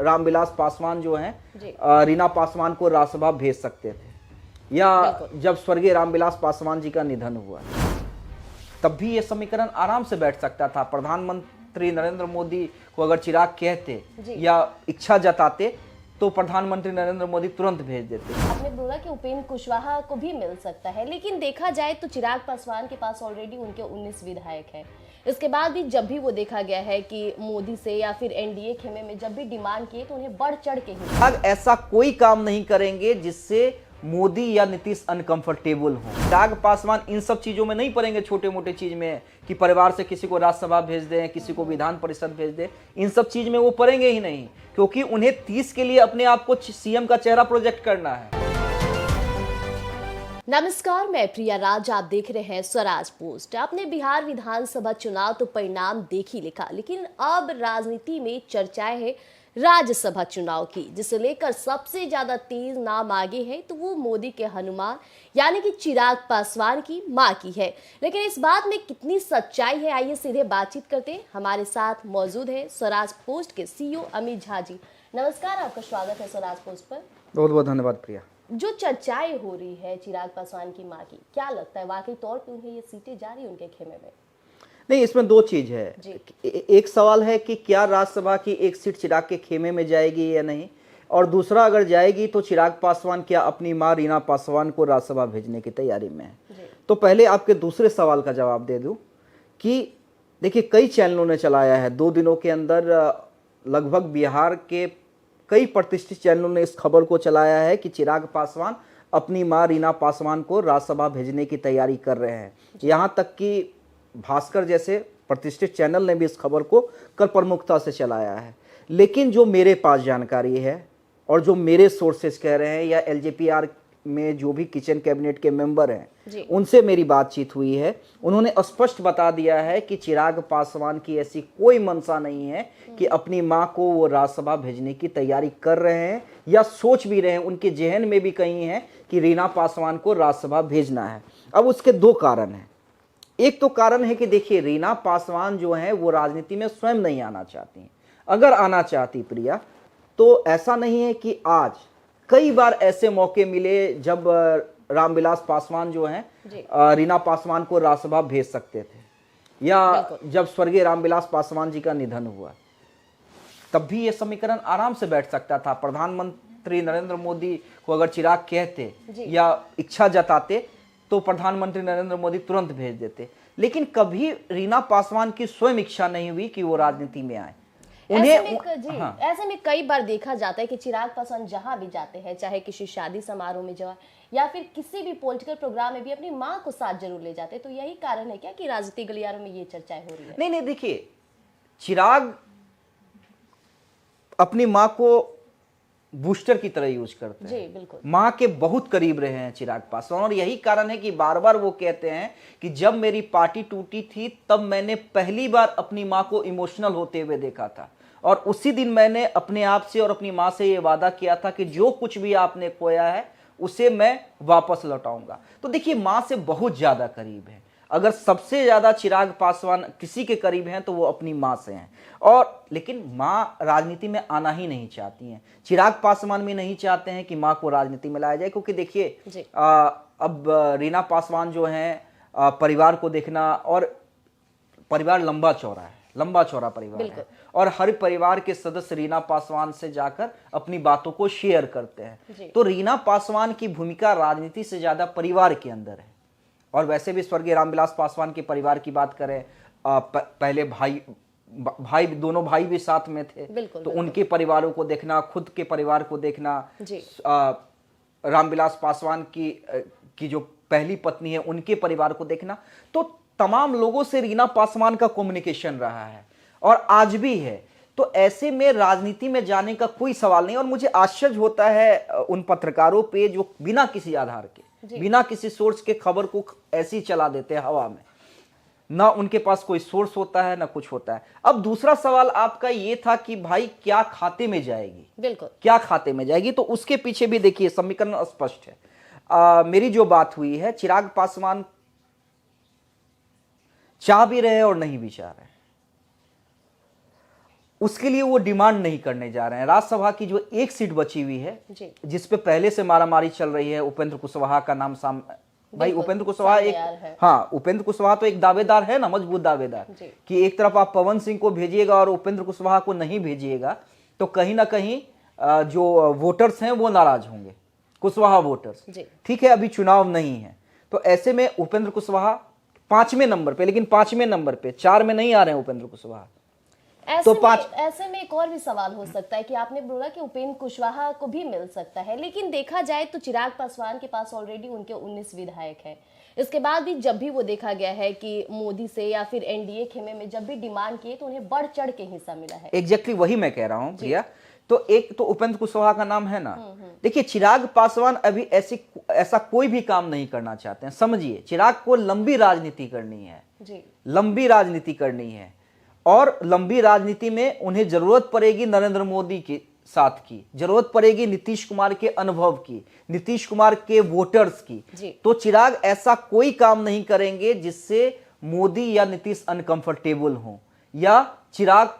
रामविलास पासवान जो हैं रीना पासवान को राज्यसभा भेज सकते थे, या जब स्वर्गीय रामविलास पासवान जी का निधन हुआ तब भी ये समीकरण आराम से बैठ सकता था। प्रधानमंत्री नरेंद्र मोदी को अगर चिराग कहते या इच्छा जताते तो प्रधानमंत्री नरेंद्र मोदी तुरंत भेज देते। आपने बोला कि उपेंद्र कुशवाहा को भी मिल सकता है, लेकिन देखा जाए तो चिराग पासवान के पास ऑलरेडी उनके 19 विधायक हैं। इसके बाद भी जब भी वो देखा गया है कि मोदी से या फिर एनडीए खेमे में जब भी डिमांड किए तो उन्हें बढ़ चढ़ के ही ऐसा कोई काम नहीं करेंगे जिससे मोदी या नीतीश अनकंफर्टेबल हो। चिराग पासवान इन सब चीजों में नहीं पड़ेंगे, छोटे मोटे चीज में कि परिवार से किसी को राज्यसभा भेज दें, किसी को विधान परिषद भेज दें, इन सब चीज में वो पड़ेंगे ही नहीं, क्योंकि उन्हें 30 के लिए अपने आप को सीएम का चेहरा प्रोजेक्ट करना है। नमस्कार, मैं प्रिया राज, आप देख रहे हैं स्वराज पोस्ट। आपने बिहार विधानसभा चुनाव तो परिणाम देख ही लिखा, लेकिन अब राजनीति में चर्चाएं हैं राज्यसभा चुनाव की, जिसे लेकर सबसे ज्यादा तेज नाम आगे है तो वो मोदी के हनुमान यानी कि चिराग पासवान की मां की है। लेकिन इस बात में कितनी सच्चाई है, आइए सीधे बातचीत करते हैं। हमारे साथ मौजूद है स्वराज पोस्ट के सीईओ अमित झा जी। नमस्कार, आपका स्वागत है स्वराज पोस्ट पर। बहुत बहुत धन्यवाद प्रिया। जो चर्चाएं हो रही है चिराग पासवान की मां की, क्या लगता है वाकई तौर पे उन्हें ये सीटें जा रही है उनके खेमे में? नहीं, इसमें दो चीज है। एक सवाल है कि क्या राज्यसभा की एक सीट चिराग के खेमे में जाएगी या नहीं, और दूसरा अगर जाएगी तो चिराग पासवान क्या अपनी मां रीना पासवान को राज्यसभा भेजने की तैयारी में है। तो पहले आपके दूसरे सवाल का जवाब दे दूं कि देखिए, कई चैनलों ने चलाया है 2 दिनों के अंदर, लगभग बिहार के कई प्रतिष्ठित चैनलों ने इस खबर को चलाया है कि चिराग पासवान अपनी मां रीना पासवान को राज्यसभा भेजने की तैयारी कर रहे हैं। यहाँ तक कि भास्कर जैसे प्रतिष्ठित चैनल ने भी इस खबर को कल प्रमुखता से चलाया है। लेकिन जो मेरे पास जानकारी है और जो मेरे सोर्सेस कह रहे हैं, या एलजेपीआर में जो भी किचन कैबिनेट के मेंबर हैं उनसे मेरी बातचीत हुई है, उन्होंने स्पष्ट बता दिया है कि चिराग पासवान की ऐसी कोई मंशा नहीं है कि अपनी मां को वो राज्यसभा भेजने की तैयारी कर रहे हैं या सोच भी रहे हैं। उनके जहन में भी कहीं है कि रीना पासवान को राज्यसभा भेजना है। अब उसके 2 कारण हैं। एक तो कारण है कि देखिए, रीना पासवान जो है वो राजनीति में स्वयं नहीं आना चाहती हैं। अगर आना चाहती प्रिया, तो ऐसा नहीं है कि आज कई बार ऐसे मौके मिले जब रामविलास पासवान जो हैं रीना पासवान को राज्यसभा भेज सकते थे, या जब स्वर्गीय रामविलास पासवान जी का निधन हुआ तब भी ये समीकरण आराम से बैठ सकता था। प्रधानमंत्री नरेंद्र मोदी को अगर चिराग कहते या इच्छा जताते तो प्रधानमंत्री नरेंद्र मोदी तुरंत भेज देते। लेकिन कभी रीना पासवान की स्वयं इच्छा नहीं हुई कि वो राजनीति में आए। ऐसे में कई बार देखा जाता है कि चिराग पासवान जहां भी जाते हैं, चाहे किसी शादी समारोह में जाए या फिर किसी भी पॉलिटिकल प्रोग्राम में भी, अपनी मां को साथ जरूर ले जाते हैं। तो यही कारण है क्या कि राजनीतिक गलियारों में ये चर्चाएं हो रही है? नहीं, देखिए, चिराग अपनी मां को बूस्टर की तरह यूज करते हैं। जी बिल्कुल, मां के बहुत करीब रहे हैं चिराग पासवान, और यही कारण है कि बार बार वो कहते हैं कि जब मेरी पार्टी टूटी थी तब मैंने पहली बार अपनी मां को इमोशनल होते हुए देखा था, और उसी दिन मैंने अपने आप से और अपनी मां से ये वादा किया था कि जो कुछ भी आपने खोया है उसे मैं वापस लौटाऊंगा। तो देखिए, मां से बहुत ज्यादा करीब है। अगर सबसे ज्यादा चिराग पासवान किसी के करीब हैं तो वो अपनी मां से हैं। और लेकिन मां राजनीति में आना ही नहीं चाहती हैं। चिराग पासवान भी नहीं चाहते हैं कि मां को राजनीति में लाया जाए, क्योंकि देखिए, अब रीना पासवान जो हैं, परिवार को देखना, और परिवार लंबा चौड़ा परिवार है, और हर परिवार के सदस्य रीना पासवान से जाकर अपनी बातों को शेयर करते हैं। तो रीना पासवान की भूमिका राजनीति से ज्यादा परिवार के अंदर है। और वैसे भी स्वर्गीय रामविलास पासवान के परिवार की बात करें, पहले भाई दोनों भाई भी साथ में थे, तो उनके परिवारों को देखना, खुद के परिवार को देखना, रामविलास पासवान की जो पहली पत्नी है उनके परिवार को देखना, तो तमाम लोगों से रीना पासवान का कम्युनिकेशन रहा है और आज भी है। तो ऐसे में राजनीति में जाने का कोई सवाल नहीं। और मुझे आश्चर्य होता है उन पत्रकारों पे जो बिना किसी आधार के, बिना किसी सोर्स के खबर को ऐसे ही चला देते हैं हवा में। ना उनके पास कोई सोर्स होता है, ना कुछ होता है। अब दूसरा सवाल आपका ये था कि भाई क्या खाते में जाएगी, बिल्कुल क्या खाते में जाएगी, तो उसके पीछे भी देखिए समीकरण स्पष्ट है। मेरी जो बात हुई है, चिराग पासवान चाह भी रहे और नहीं भी चाह रहे। उसके लिए वो डिमांड नहीं करने जा रहे हैं। राज्यसभा की जो एक सीट बची हुई है, जी। जिस पे पहले से मारामारी चल रही है, उपेंद्र कुशवाहा का नाम भाई बिल्कुल, उपेंद्र कुशवाहा सामने एक, आ रहा है। हाँ उपेंद्र कुशवाहा तो एक दावेदार है ना, मजबूत दावेदार, जी। कि एक तरफ आप पवन सिंह को भेजिएगा और उपेंद्र कुशवाहा को नहीं भेजिएगा तो कहीं ना कहीं जो वोटर्स हैं वो नाराज होंगे, कुशवाहा वोटर्स। जी। ठीक है, अभी चुनाव नहीं है, तो ऐसे में उपेंद्र कुशवाहा 5वें नंबर पे, लेकिन 5वें नंबर पे, 4 में नहीं आ रहे हैं उपेंद्र कुशवाहा। ऐसे में ऐसे में एक और भी सवाल हो सकता है कि आपने बोला कि उपेंद्र कुशवाहा को भी मिल सकता है, लेकिन देखा जाए तो चिराग पासवान के पास ऑलरेडी उनके 19 विधायक हैं। इसके बाद भी जब भी वो देखा गया है कि मोदी से या फिर एनडीए खेमे में जब भी डिमांड किए तो उन्हें बढ़ चढ़ के हिस्सा मिला है। एग्जैक्टली वही मैं कह रहा हूं प्रिया। तो एक तो उपेंद्र कुशवाहा का नाम है ना, देखिए चिराग पासवान अभी ऐसा कोई भी काम नहीं करना चाहते हैं। समझिए, चिराग को लंबी राजनीति करनी है जी। लंबी राजनीति करनी है, और लंबी राजनीति में उन्हें जरूरत पड़ेगी नरेंद्र मोदी के साथ की, जरूरत पड़ेगी नीतीश कुमार के अनुभव की, नीतीश कुमार के वोटर्स की। जी। तो चिराग ऐसा कोई काम नहीं करेंगे जिससे मोदी या नीतीश अनकंफर्टेबल हो, या चिराग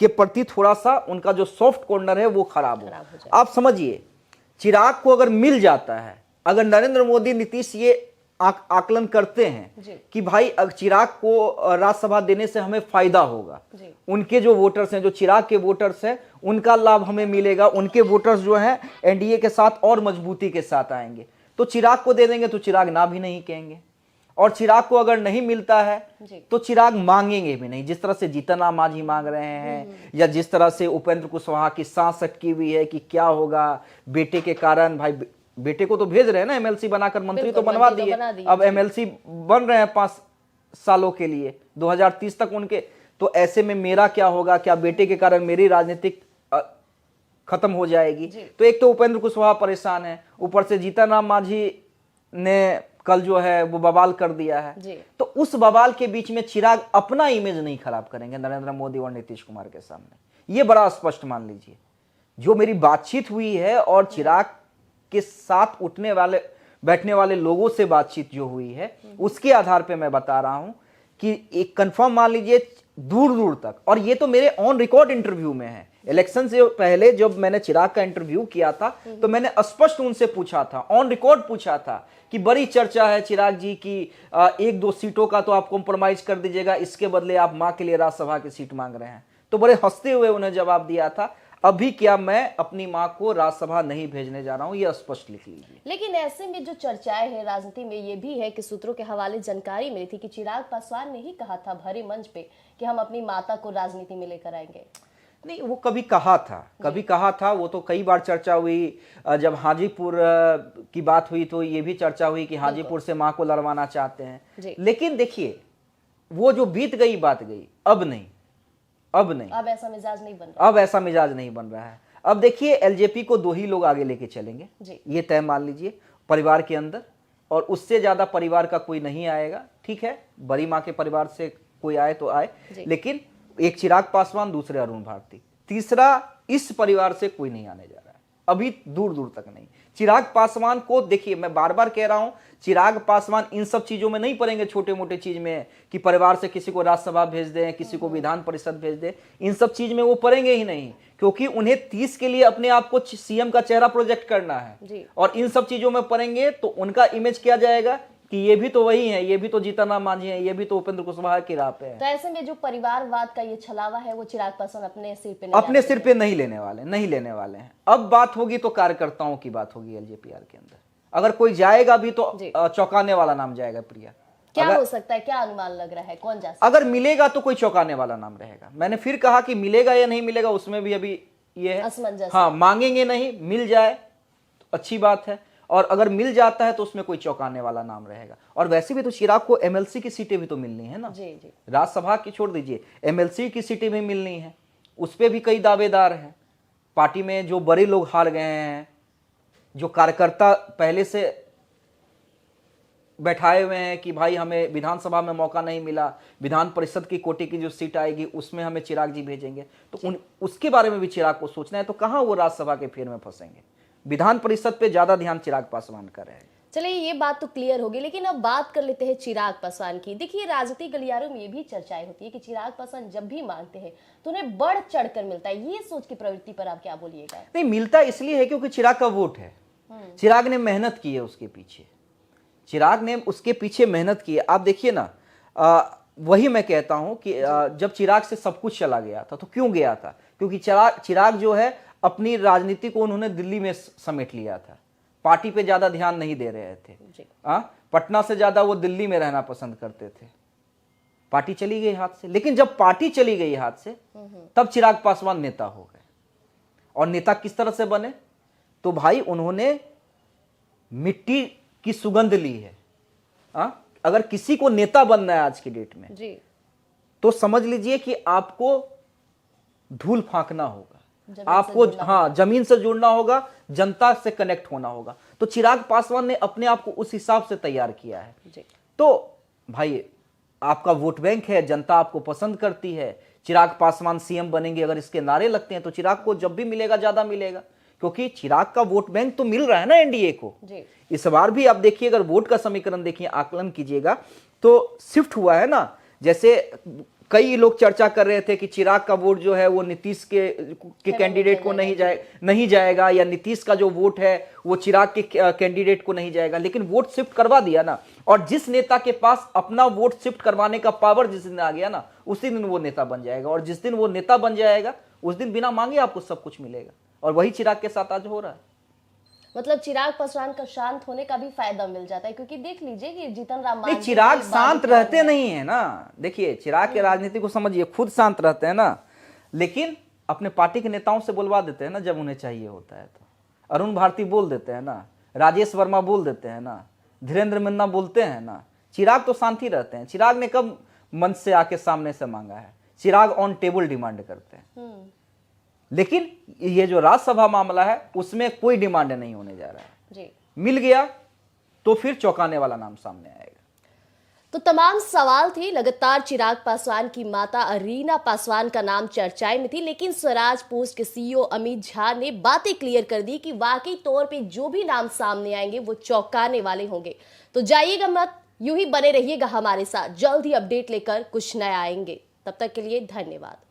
के प्रति थोड़ा सा उनका जो सॉफ्ट कॉर्नर है वो खराब हो जाए। आप समझिए, चिराग को अगर मिल जाता है, अगर नरेंद्र मोदी नीतीश ये आकलन करते हैं कि भाई चिराग को राज्यसभा देने से हमें फायदा होगा, उनके जो वोटर्स हैं, जो चिराग के वोटर्स हैं, उनका लाभ हमें मिलेगा, उनके वोटर्स जो हैं एनडीए के साथ और मजबूती के साथ आएंगे, तो चिराग को दे देंगे, तो चिराग ना भी नहीं कहेंगे। और चिराग को अगर नहीं मिलता है तो चिराग मांगेंगे भी नहीं, जिस तरह से जीतन राम मांझी मांग रहे हैं, या जिस तरह से उपेंद्र कुशवाहा की सांस अटकी हुई है कि क्या होगा बेटे के कारण। भाई बेटे को तो भेज रहे हैं ना एमएलसी बनाकर, मंत्री तो बनवा दिए, अब एमएलसी बन रहे हैं 5 सालों के लिए, 2030 तक उनके। तो ऐसे में मेरा क्या होगा, क्या बेटे के कारण मेरी राजनीतिक खत्म हो जाएगी? तो एक तो उपेंद्र कुशवाहा परेशान है, ऊपर से जीतन राम मांझी ने कल जो है वो बवाल कर दिया है। तो उस बवाल के बीच में चिराग अपना इमेज नहीं खराब करेंगे नरेंद्र मोदी और नीतीश कुमार के सामने, ये बड़ा स्पष्ट मान लीजिए। जो मेरी बातचीत हुई है और चिराग के साथ उठने वाले बैठने वाले लोगों से बातचीत जो हुई है, उसके आधार पे मैं बता रहा हूं कि एक कंफर्म मान लीजिए दूर दूर तक, और ये तो मेरे ऑन रिकॉर्ड इंटरव्यू में है। इलेक्शन से पहले जब मैंने चिराग का इंटरव्यू किया था तो मैंने स्पष्ट उनसे पूछा था, ऑन रिकॉर्ड पूछा था कि बड़ी चर्चा है चिराग जी की 1-2 सीटों का तो आप कॉम्प्रोमाइज कर दीजिएगा, इसके बदले आप मां के लिए राज्यसभा की सीट मांग रहे हैं। तो बड़े हंसते हुए उन्हें जवाब दिया था, अभी क्या मैं अपनी मां को राज्यसभा नहीं भेजने जा रहा हूं, यह स्पष्ट लिख लीजिए। लेकिन ऐसे में जो चर्चाएं हैं राजनीति में, ये भी है कि सूत्रों के हवाले जानकारी मिली थी कि चिराग पासवान ने ही कहा था भरे मंच पे कि हम अपनी माता को राजनीति में लेकर आएंगे। नहीं, वो कभी कहा था, वो तो कई बार चर्चा हुई। जब हाजीपुर की बात हुई तो ये भी चर्चा हुई कि हाजीपुर से मां को लड़वाना चाहते हैं। लेकिन देखिए, वो जो बीत गई बात गई, अब नहीं, अब ऐसा मिजाज नहीं बन रहा, अब ऐसा मिजाज नहीं बन रहा है। अब देखिए, एलजेपी को 2 ही लोग आगे लेके चलेंगे, ये तय मान लीजिए, परिवार के अंदर, और उससे ज्यादा परिवार का कोई नहीं आएगा। ठीक है, बड़ी माँ के परिवार से कोई आए तो आए, लेकिन एक चिराग पासवान, दूसरे अरुण भारती, तीसरा इस परिवार से कोई नहीं आने जा रहा है, अभी दूर दूर तक नहीं। चिराग पासवान को देखिए, मैं बार बार कह रहा हूं, चिराग पासवान इन सब चीजों में नहीं पड़ेंगे, छोटे मोटे चीज में कि परिवार से किसी को राज्यसभा भेज दें, किसी को विधान परिषद भेज दें, इन सब चीज में वो पड़ेंगे ही नहीं, क्योंकि उन्हें 30 के लिए अपने आप को सीएम का चेहरा प्रोजेक्ट करना है। और इन सब चीजों में पड़ेंगे तो उनका इमेज किया जाएगा कि ये भी तो वही है, ये भी तो जीतन राम मांझी है, ये भी तो उपेंद्र कुशवाहा की राह पे है। तो ऐसे में जो परिवारवाद का ये छलावा है वो चिराग पासवान अपने सिर पे नहीं लेने वाले हैं। अब बात होगी तो कार्यकर्ताओं की बात होगी एलजेपीआर के अंदर। अगर कोई जाएगा भी तो चौंकाने वाला नाम जाएगा प्रिया। क्या हो सकता है, क्या अनुमान लग रहा है, कौन जा सकता है? अगर मिलेगा तो कोई चौंकाने वाला नाम रहेगा। मैंने फिर कहा कि मिलेगा या नहीं मिलेगा उसमें भी अभी ये है असमंजस। हाँ, मांगेंगे नहीं, मिल जाए तो अच्छी बात है, और अगर मिल जाता है तो उसमें कोई चौंकाने वाला नाम रहेगा। और वैसे भी तो चिराग को एमएलसी की सीटें भी तो मिलनी है ना, राज्यसभा की छोड़ दीजिए, एमएलसी की सीटें भी मिलनी है, उस पर भी कई दावेदार हैं। पार्टी में जो बड़े लोग हार गए हैं, जो कार्यकर्ता पहले से बैठाए हुए हैं कि भाई हमें विधानसभा में मौका नहीं मिला, विधान परिषद की कोटे की जो सीट आएगी उसमें हमें चिराग जी भेजेंगे, तो उसके बारे में भी चिराग को सोचना है। तो कहां वो राज्यसभा के फेर में फंसेंगे। विधान परिषद पे ज्यादा ध्यान चिराग पासवान का रहेगा। चलिए ये बात तो क्लियर होगी, लेकिन अब बात कर लेते हैं चिराग पासवान की। देखिए राजनीतिक गलियारों में ये भी चर्चाएं होती है कि चिराग पासवान जब भी मांगते हैं तो उन्हें बढ़ चढ़कर मिलता है। ये सोच की प्रवृत्ति पर आप क्या बोलिएगा? नहीं, मिलता इसलिए है क्योंकि चिराग का वोट है। चिराग ने मेहनत की है उसके पीछे, चिराग ने उसके पीछे मेहनत की है। आप देखिए ना, वही मैं कहता हूं कि जब चिराग से सब कुछ चला गया था तो क्यों गया था? क्योंकि चिराग जो है अपनी राजनीति को उन्होंने दिल्ली में समेट लिया था, पार्टी पे ज्यादा ध्यान नहीं दे रहे थे। पटना से ज्यादा वो दिल्ली में रहना पसंद करते थे। पार्टी चली गई हाथ से, लेकिन जब पार्टी चली गई हाथ से तब चिराग पासवान नेता हो गए। और नेता किस तरह से बने? तो भाई उन्होंने मिट्टी की सुगंध ली है। अगर किसी को नेता बनना है आज की डेट में जी, तो समझ लीजिए कि आपको धूल फांकना होगा, आपको जमीन से जुड़ना होगा, जनता से कनेक्ट होना होगा। तो चिराग पासवान ने अपने आप को उस हिसाब से तैयार किया है जी। तो भाई आपका वोट बैंक है, जनता आपको पसंद करती है। चिराग पासवान सीएम बनेंगे, अगर इसके नारे लगते हैं तो चिराग को जब भी मिलेगा ज्यादा मिलेगा, क्योंकि चिराग का वोट बैंक तो मिल रहा है ना एनडीए को जी। इस बार भी। आप देखिए, अगर वोट का समीकरण देखिए, आकलन कीजिएगा तो शिफ्ट हुआ है ना। जैसे कई लोग चर्चा कर रहे थे कि चिराग का वोट जो है वो नीतीश के कैंडिडेट को नहीं जाएगा, या नीतीश का जो वोट है वो चिराग के कैंडिडेट को नहीं जाएगा, लेकिन वोट शिफ्ट करवा दिया ना। और जिस नेता के पास अपना वोट शिफ्ट करवाने का पावर जिस दिन आ गया ना, उसी दिन वो नेता बन जाएगा। और जिस दिन वो नेता बन जाएगा उस दिन बिना मांगे आपको सब कुछ मिलेगा। और वही चिराग के साथ आज हो रहा है। मतलब चिराग पासवान का शांत होने का भी फायदा मिल जाता है, क्योंकि देख लीजिए कि जीतन राम मांझी चिराग शांत रहते नहीं है ना। देखिए चिराग के राजनीति को समझिए, खुद शांत रहते हैं ना, लेकिन अपने पार्टी के नेताओं से बुलवा देते हैं ना जब उन्हें चाहिए होता है। तो अरुण भारती बोल देते हैं ना, राजेश वर्मा बोल देते हैं ना, धीरेन्द्र मन्ना बोलते हैं ना। चिराग तो शांत ही रहते हैं। चिराग ने कब मंच से आके सामने से मांगा है? चिराग ऑन टेबल डिमांड करते हैं। लेकिन ये जो राज्यसभा मामला है उसमें कोई डिमांड नहीं होने जा रहा है जी। मिल गया तो फिर चौंकाने वाला नाम सामने आएगा। तो तमाम सवाल थे। लगातार चिराग पासवान की माता रीना पासवान का नाम चर्चाएं में थी, लेकिन स्वराज पोस्ट के सीईओ अमित झा ने बातें क्लियर कर दी कि वाकई तौर पे जो भी नाम सामने आएंगे वो चौंकाने वाले होंगे। तो जाइएगा मत, यूं ही बने रहिएगा हमारे साथ। जल्द ही अपडेट लेकर कुछ नया आएंगे। तब तक के लिए धन्यवाद।